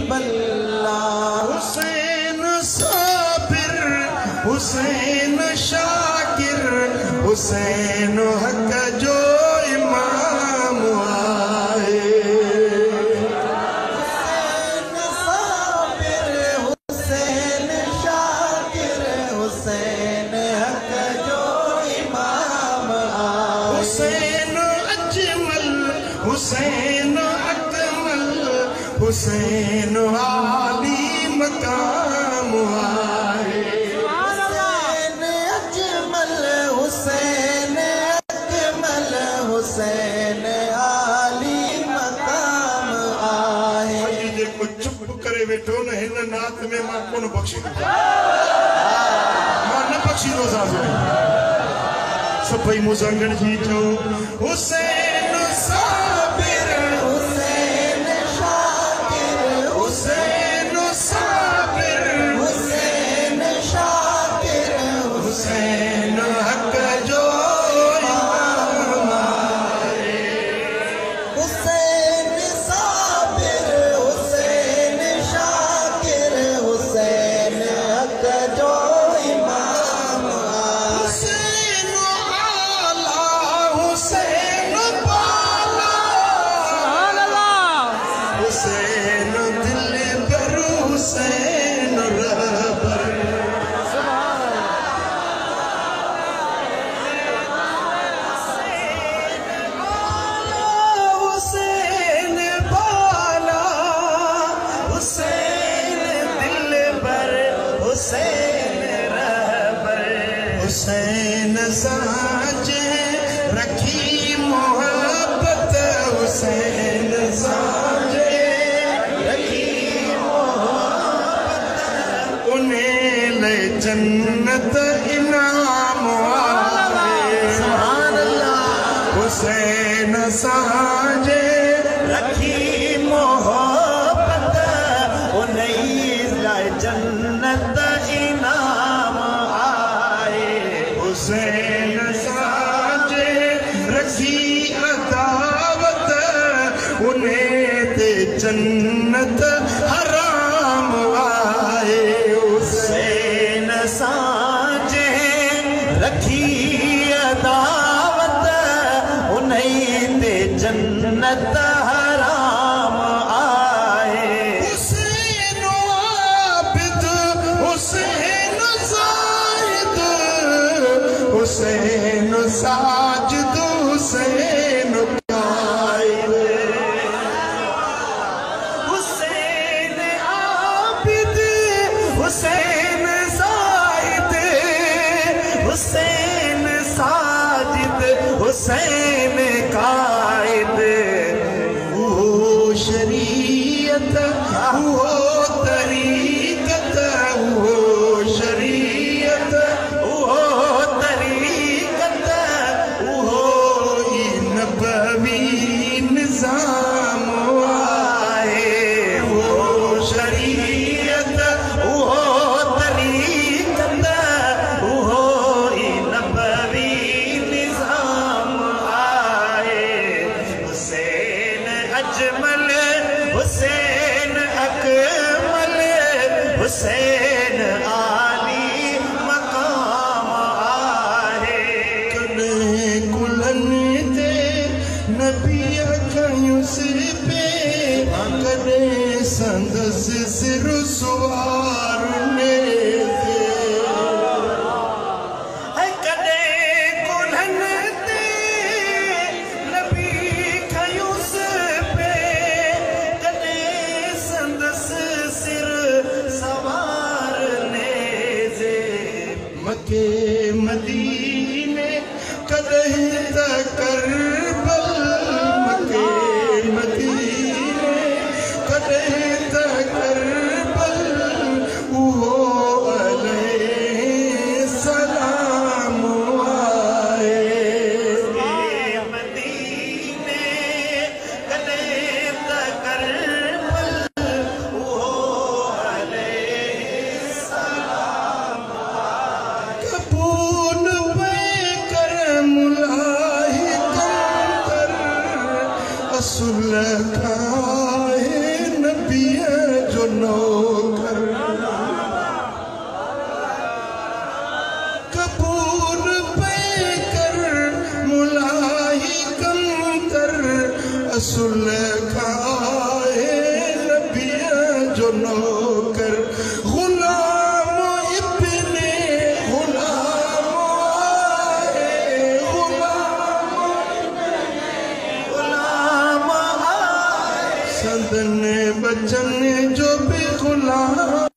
बल्ला। हुसैन साबिर, हुसैन शाकिर, हुसैन हक जो इमाम आए। हुसैन साबिर, हुसैन शाकिर, हुसैन हक जो इमाम आए। हुसैन अजमल, हुसैन अकमल, हुसैन आली मकाम आए। हुसैन अजमल, हुसैन अकमल, हुसैन आली मकाम आए। जेको चुप करे वेठो न हिन नात में मां कोन बख्शींदो, मां न बख्शींदो साज़ो सभई मुज़ंगण जी चओ। हुसैन साबिर, हुसैन शाकिर, हुसैन साबिर, हुसैन शाकिर, हुसैन हक जो इमाम आए। हुसैन साबिर, हुसैन शाकिर, हुसैन हक जो इमाम आए। हुसैन आला, हुसैन बाला, हुसैन दिल पर, हुसैन रहबर। हुसैन बाला, हुसैन दिल पर, हुसैन रहबर। हुसैन साजे रखी मोहब्बत, हुसैन साजे रखी मोहब्बत, उन्हें ले जन्नत इनाम आए। सुभान अल्लाह। हुसैन साजे रखी मोहब्बत, उन्हें ले जन्नत इनाम आए। हुसैन साजे रखी अदावत, उन्हें ते जन्नत हराम आए। हुसैन साजे रखी अदावत, उन्हें ते जन्नत हराम आए। हुसैन आबिद, हुसैन ज़ाहिद, हुसैन साजिद, हुसैन कायद। हुसैन आबिद, हुसैन ज़ाहिद, हुसैन साजिद, हुसैन कायद। वो शरीयत, वो तरीकत, वो शरीयत, वो तरीकत, वो नबवी निज़ाम आए। वो शरीयत, वो तरीकत, वो नबवी निज़ाम आए। हुसैन अजमल, हुसैन अकमल, हुसैन आली मकाम आए। कॾहिं कुलनि ते नबी खयुस पे, कॾहिं संदसि सिर सुवार नेज़े। कॾहिं कुलनि ते नबी खयुस पे, कॾहिं संदसि सिर सवार नेज़े। मके मदीने कॾहिं त करबल, मके मदीने कॾहिं त करबल, नौकर कपूर पे कर मुलाही कम कर असुल खाए नबिया जो नौकर गुलाम इब्ने गुलाम आए गुलाम आए सदन बचन जो भी गुलाम